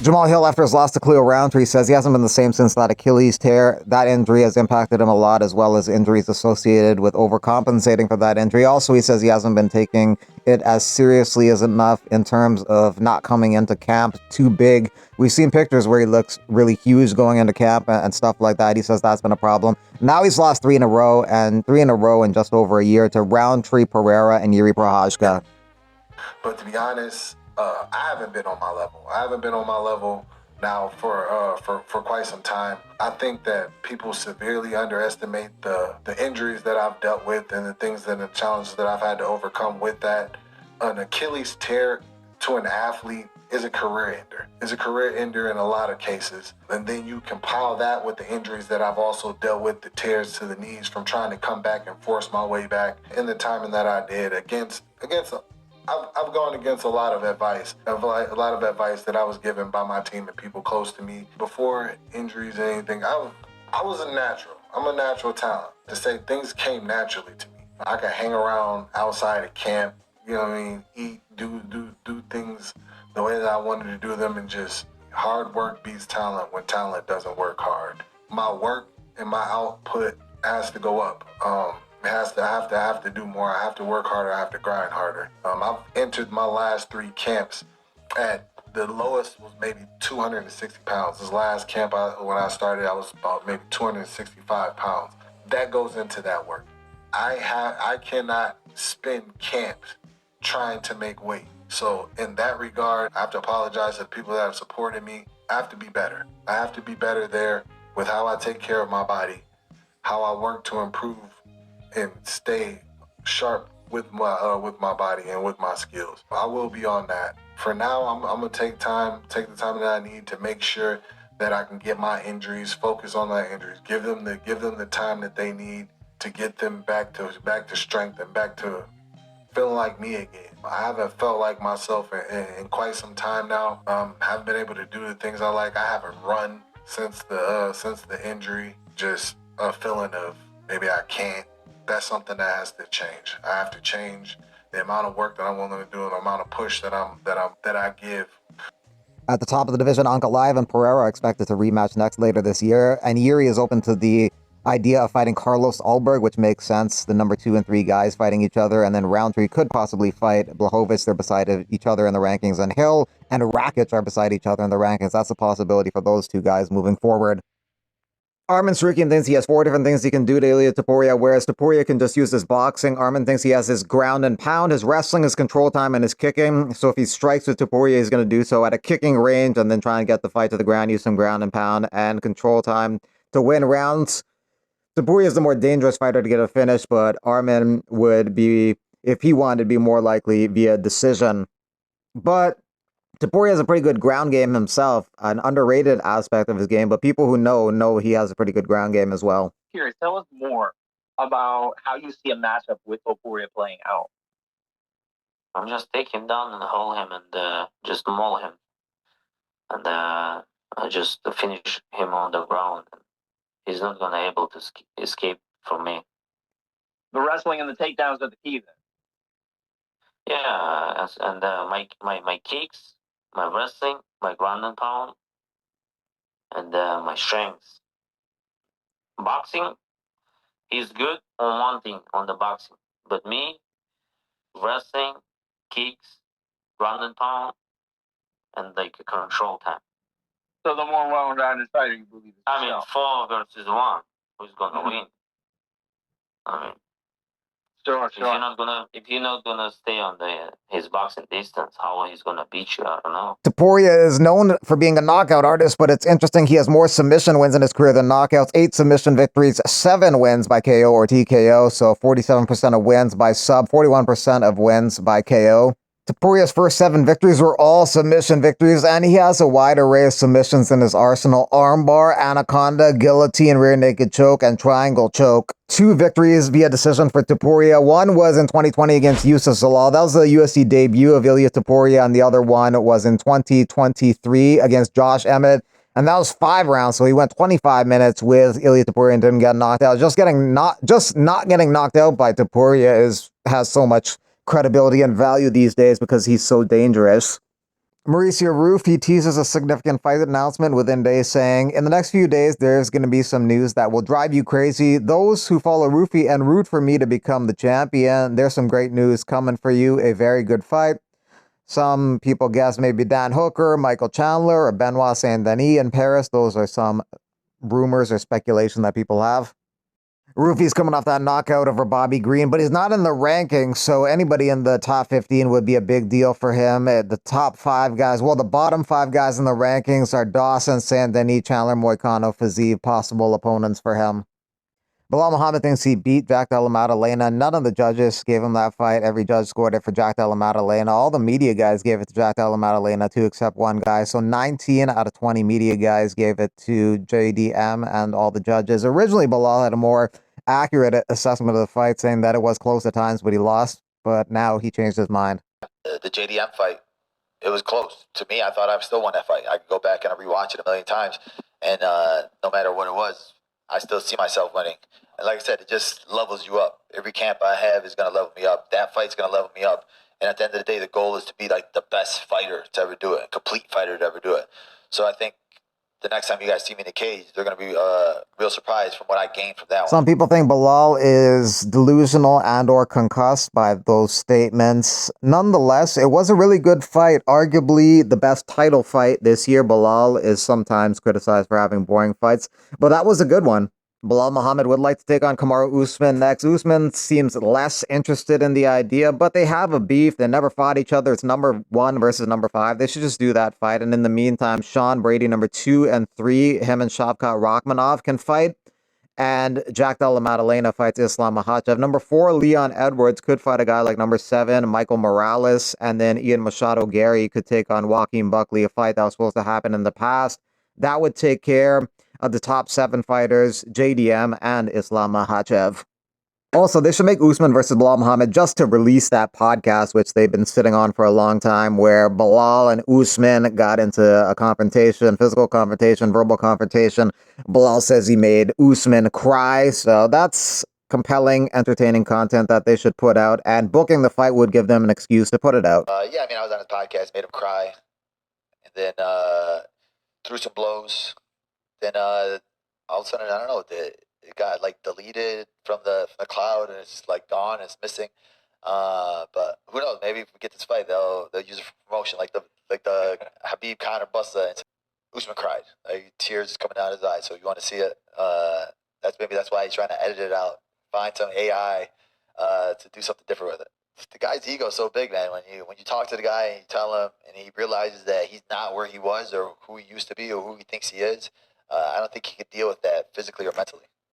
Jamahal Hill, after his loss to Khalil Roundtree, says he hasn't been the same since that Achilles tear. That injury has impacted him a lot, as well as injuries associated with overcompensating for that injury. Also, he says he hasn't been taking it as seriously as enough in terms of not coming into camp too big. We've seen pictures where he looks really huge going into camp and stuff like that. He says that's been a problem. Now he's lost 3 in a row, and 3 in a row in just over a year to Roundtree, Pereira, and Yuri Prochazka. But to be honest, I haven't been on my level. I haven't been on my level now for quite some time. I think that people severely underestimate the injuries that I've dealt with and the things and the challenges that I've had to overcome with that. An Achilles tear to an athlete is a career ender. It's a career ender in a lot of cases. And then you compile that with the injuries that I've also dealt with, the tears to the knees from trying to come back and force my way back in the timing that I did against I've gone against a lot of advice that I was given by my team and people close to me before injuries and anything. I was a natural. I'm a natural talent. To say things came naturally to me. I could hang around outside of camp, you know what I mean, eat, do things the way that I wanted to do them, and just hard work beats talent when talent doesn't work hard. My work and my output has to go up. I have to do more. I have to work harder. I have to grind harder. I've entered my last 3 camps at the lowest was maybe 260 pounds. This last camp when I started, I was about maybe 265 pounds. That goes into that work. I cannot spend camps trying to make weight. So in that regard, I have to apologize to the people that have supported me. I have to be better. I have to be better there with how I take care of my body, how I work to improve and stay sharp with my body and with my skills. I will be on that. For now, I'm gonna take the time that I need to make sure that I can get my injuries, focus on my injuries, give them the time that they need to get them back to strength and back to feeling like me again. I haven't felt like myself in quite some time now. Haven't been able to do the things I like. I haven't run since the injury. Just a feeling of maybe I can't. That's something that has to change. I have to change the amount of work that I'm willing to do and the amount of push that I give. At the top of the division, Ankalaev and Pereira are expected to rematch next later this year, and Yuri is open to the idea of fighting Carlos Ulberg, which makes sense. The number 2 and 3 guys fighting each other, and then Roundtree could possibly fight Blachowicz. They're beside each other in the rankings, and Hill and Rakic are beside each other in the rankings. That's a possibility for those 2 guys moving forward. Arman Tsarukyan thinks he has 4 different things he can do to Ilia Topuria, whereas Topuria can just use his boxing. Arman thinks he has his ground and pound, his wrestling, his control time, and his kicking. So if he strikes with Topuria, he's going to do so at a kicking range and then try and get the fight to the ground, use some ground and pound and control time to win rounds. Topuria is the more dangerous fighter to get a finish, but Arman would be, if he wanted, be more likely via decision. But Topuria has a pretty good ground game himself, an underrated aspect of his game, but people who know he has a pretty good ground game as well. Curious, tell us more about how you see a matchup with Topuria playing out. I'm just take him down and hold him and just maul him. And I just finish him on the ground. He's not going to be able to escape from me. The wrestling and the takedowns are the key then. Yeah, and my kicks, my wrestling, my ground and pound, and my strengths. Boxing, he's good on one thing, on the boxing. But me, wrestling, kicks, ground and pound, and like a control time. So the more well-rounded fighter you believe is I mean, 4 versus 1, who's gonna win? I mean, sure. If you're not gonna stay on his boxing distance, how he's gonna beat you? I don't know. Topuria is known for being a knockout artist, but it's interesting he has more submission wins in his career than knockouts. 8 submission victories, 7 wins by KO or TKO, so 47% of wins by sub, 41% of wins by KO. Topuria's first 7 victories were all submission victories, and he has a wide array of submissions in his arsenal: armbar, anaconda, guillotine, rear naked choke, and triangle choke. 2 victories via decision for Topuria. One was in 2020 against Yusuf Zalal. That was the UFC debut of Ilia Topuria, and the other one was in 2023 against Josh Emmett. And that was 5 rounds, so he went 25 minutes with Ilia Topuria and didn't get knocked out. Just not getting knocked out by Topuria has so much credibility and value these days because he's so dangerous. Mauricio Ruffy teases a significant fight announcement within days, saying, "In the next few days, there's going to be some news that will drive you crazy. Those who follow Ruffy and root for me to become the champion, there's some great news coming for you. A very good fight. Some people guess maybe Dan Hooker, Michael Chandler, or Benoit Saint Denis in Paris. Those are some rumors or speculation that people have." Ruffy's coming off that knockout over Bobby Green, but he's not in the rankings, so anybody in the top 15 would be a big deal for him. The top 5 guys, well, the bottom 5 guys in the rankings are Dawson, Saint Denis, Chandler, Moicano, Fiziev, possible opponents for him. Bilal Muhammad thinks he beat Jack Della Maddalena. None of the judges gave him that fight. Every judge scored it for Jack Della Maddalena. All the media guys gave it to Jack Della Maddalena too, except one guy. So 19 out of 20 media guys gave it to JDM and all the judges. Originally, Bilal had a more accurate assessment of the fight, saying that it was close at times, but he lost. But now he changed his mind. The JDM fight, it was close. To me, I thought I still won that fight. I could go back and rewatch it a million times, and no matter what it was, I still see myself winning. And like I said, it just levels you up. Every camp I have is going to level me up. That fight's going to level me up. And at the end of the day, the goal is to be like the best fighter to ever do it, a complete fighter to ever do it. So I think the next time you guys see me in the cage, they're going to be real surprised from what I gained from that one. Some people think Bilal is delusional and or concussed by those statements. Nonetheless, it was a really good fight. Arguably the best title fight this year. Bilal is sometimes criticized for having boring fights, but that was a good one. Bilal Muhammad would like to take on Kamaru Usman next. Usman seems less interested in the idea, but they have a beef. They never fought each other. It's number 1 versus number 5. They should just do that fight. And in the meantime, Sean Brady, number 2 and 3, him and Shavkat Rakhmonov can fight. And Jack Della Maddalena fights Islam Makhachev. Number 4, Leon Edwards could fight a guy like number 7, Michael Morales. And then Ian Machado Gary could take on Joaquin Buckley, a fight that was supposed to happen in the past. That would take care of the top 7 fighters, JDM and Islam Makhachev. Also, they should make Usman versus Bilal Muhammad just to release that podcast, which they've been sitting on for a long time, where Bilal and Usman got into a confrontation, physical confrontation, verbal confrontation. Bilal says he made Usman cry, so that's compelling, entertaining content that they should put out, and booking the fight would give them an excuse to put it out. I was on his podcast, made him cry, and then threw some blows. Then all of a sudden, I don't know, it got like deleted from the cloud, and it's like gone, it's missing. But who knows? Maybe if we get this fight, they'll use it for promotion, like the Habib Conor Busta. And Usman cried, like, tears coming out of his eyes. So you want to see it? That's why he's trying to edit it out, find some AI to do something different with it. The guy's ego is so big, man. When you talk to the guy and you tell him, and he realizes that he's not where he was or who he used to be or who he thinks he is, I don't think he could deal with that physically or mentally.